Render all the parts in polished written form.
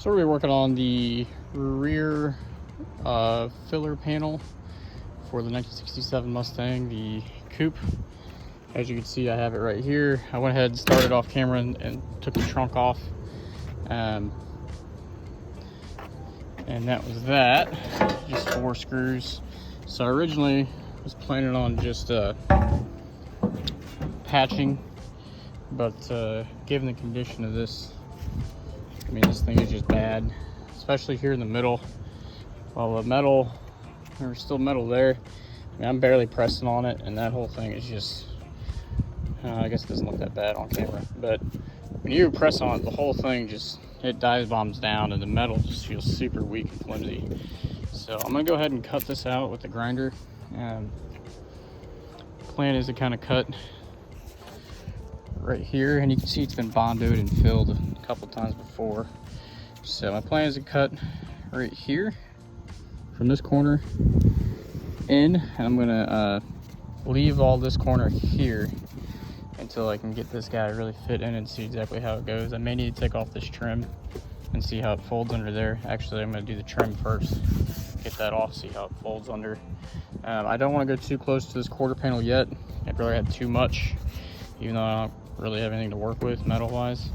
So we're working on the rear filler panel for the 1967 Mustang, the coupe. As you can see, I have it right here. I went ahead and started off camera and took the trunk off. And that was that, just 4 screws. So I originally was planning on just patching, but given the condition of this, I mean, this thing is just bad, especially here in the middle. Well, the metal, there's still metal there. I mean, I'm barely pressing on it, and that whole thing is just, I guess it doesn't look that bad on camera, but when you press on it, the whole thing just, it dive bombs down, and the metal just feels super weak and flimsy. So I'm gonna go ahead and cut this out with the grinder. Plan is to kind of cut right here, and you can see it's been bonded and filled a couple times before. So my plan is to cut right here from this corner in, and I'm gonna leave all this corner here until I can get this guy really fit in and see exactly how it goes. I may need to take off this trim and see how it folds under there. Actually, I'm gonna do the trim first, get that off, see how it folds under. I don't want to go too close to this quarter panel yet. I'd rather have too much, even though I don't really have anything to work with metal wise.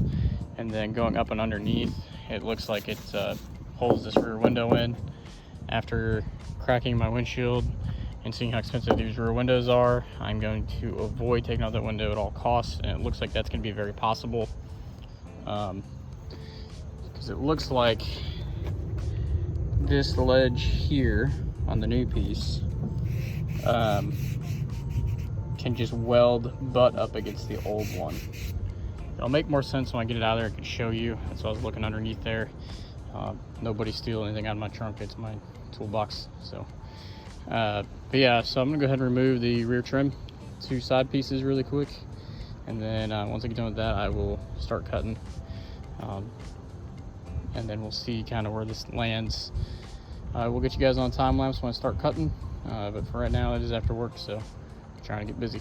And then going up and underneath, it looks like it holds this rear window in. After cracking my windshield and seeing how expensive these rear windows are, I'm going to avoid taking out that window at all costs, and it looks like that's going to be very possible, because it looks like this ledge here on the new piece can just weld butt up against the old one. It'll make more sense when I get it out of there. I can show you. That's why I was looking underneath there. Nobody steal anything out of my trunk. It's my toolbox. So but yeah, so I'm gonna go ahead and remove the rear trim, 2 side pieces really quick, and then once I get done with that, I will start cutting, and then we'll see kind of where this lands. We'll get you guys on a time lapse when I start cutting, but for right now it is after work, so I'm trying to get busy.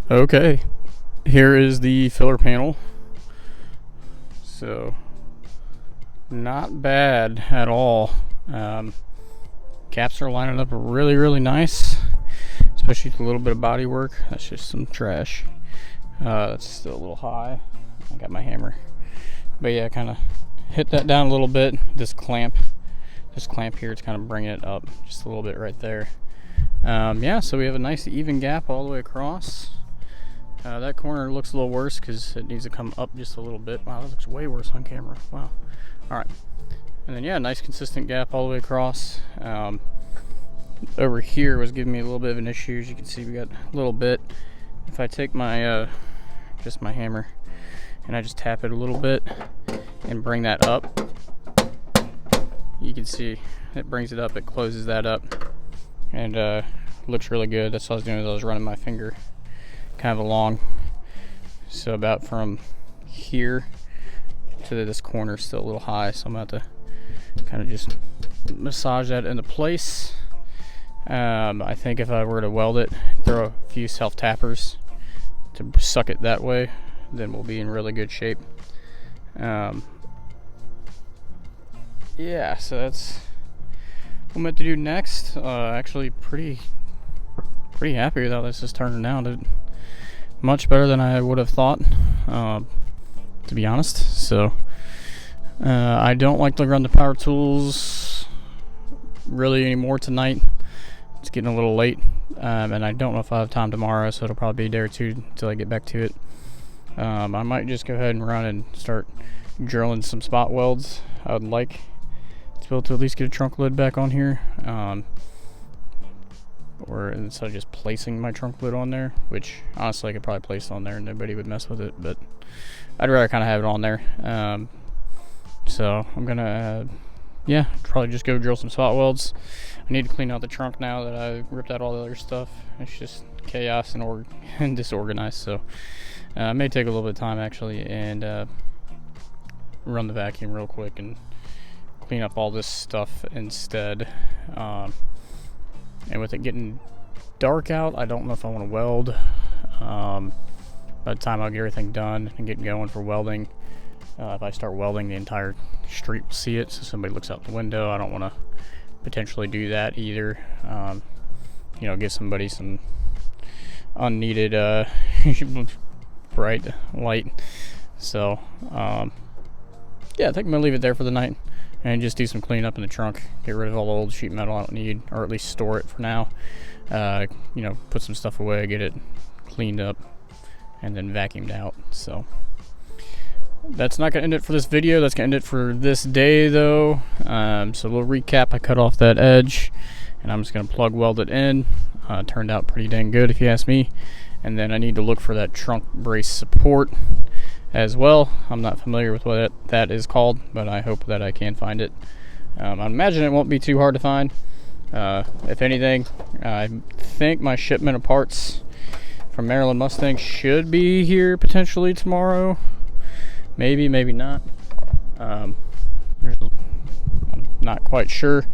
Okay, here is the filler panel. So not bad at all. Caps are lining up really nice, especially with a little bit of body work. That's just some trash. That's still a little high. I got my hammer, but yeah, kind of hit that down a little bit. This clamp here, it's kind of bringing it up just a little bit right there. Yeah, so we have a nice even gap all the way across. That corner looks a little worse because it needs to come up just a little bit. Wow, that looks way worse on camera. Wow. All right. And then, yeah, nice consistent gap all the way across. Over here was giving me a little bit of an issue. As you can see, we got a little bit. If I take my, just my hammer, and I just tap it a little bit and bring that up, you can see it brings it up, it closes that up, and looks really good. That's what I was doing, is I was running my finger kind of along. So about from here to this corner, still a little high, so I'm about to kind of just massage that into place. I think if I were to weld it, throw a few self-tappers to suck it that way, then we'll be in really good shape. Yeah, so that's what I'm going to do next. Actually pretty happy with how this is turning out. Much better than I would have thought, to be honest. So I don't like to run the power tools really anymore tonight. It's getting a little late, and I don't know if I have time tomorrow, so it'll probably be a day or two until I get back to it. I might just go ahead and run and start drilling some spot welds. I would like to be able to at least get a trunk lid back on here, or instead of just placing my trunk lid on there, which honestly I could probably place it on there and nobody would mess with it, but I'd rather kind of have it on there. So I'm gonna yeah, probably just go drill some spot welds. I need to clean out the trunk now that I ripped out all the other stuff. It's just chaos and disorganized, so it may take a little bit of time actually, and run the vacuum real quick and clean up all this stuff instead. And with it getting dark out, I don't know if I want to weld. By the time I get everything done and get going for welding, if I start welding, the entire street will see it, so somebody looks out the window. I don't want to potentially do that either. You know, give somebody some unneeded bright light. So yeah, I think I'm gonna leave it there for the night and just do some cleanup in the trunk, get rid of all the old sheet metal I don't need, or at least store it for now. You know, put some stuff away, get it cleaned up, and then vacuumed out. So that's not gonna end it for this video. That's gonna end it for this day though. So a little recap: I cut off that edge and I'm just gonna plug weld it in. Turned out pretty dang good if you ask me. And then I need to look for that trunk brace support as well. I'm not familiar with what that is called, but I hope that I can find it. I imagine it won't be too hard to find. If anything, I think my shipment of parts from Maryland Mustang should be here potentially tomorrow. Maybe not. I'm not quite sure.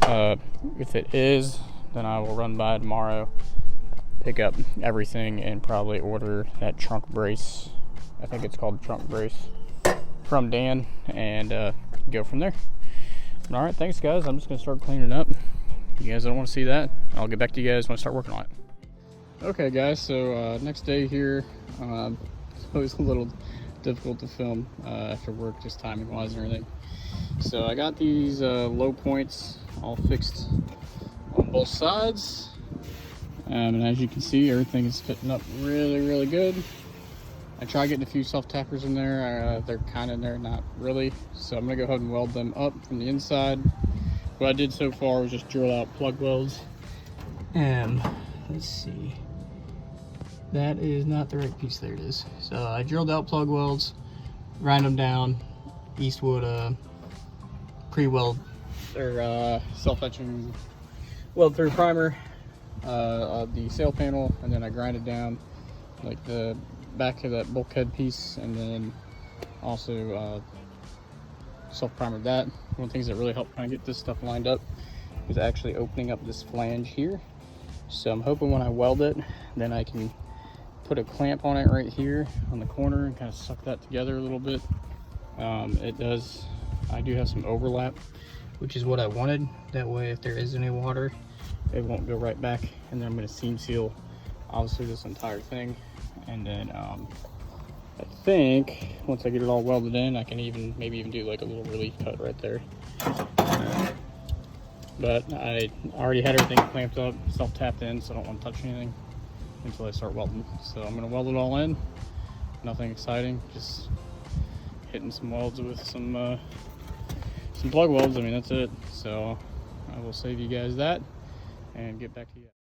If it is, then I will run by tomorrow, pick up everything, and probably order that trunk brace. I think it's called trunk brace from Dan, and go from there. All right, thanks guys. I'm just gonna start cleaning up. You guys don't want to see that? I'll get back to you guys when I start working on it. Okay guys, so next day here. It's always a little difficult to film after work, just timing wise and everything. So I got these low points all fixed on both sides, and as you can see, everything is fitting up really good. I tried getting a few self-tappers in there. They're kind of in there, not really. So I'm gonna go ahead and weld them up from the inside. What I did so far was just drill out plug welds. And let's see. That is not the right piece. There it is. So I drilled out plug welds, grind them down, Eastwood pre-weld or self-etching weld through primer of the sail panel, and then I grinded down like the back of that bulkhead piece, and then also self-primered that. One of the things that really helped kind of get this stuff lined up is actually opening up this flange here. So I'm hoping when I weld it, then I can put a clamp on it right here on the corner and kind of suck that together a little bit. I do have some overlap, which is what I wanted. That way, if there is any water, it won't go right back. And then I'm going to seam seal, obviously, this entire thing. And then I think once I get it all welded in, I can maybe even do like a little relief cut right there. But I already had everything clamped up, self-tapped in, so I don't want to touch anything until I start welding. So I'm going to weld it all in. Nothing exciting, just hitting some welds with some plug welds. I mean, that's it. So I will save you guys that and get back to you.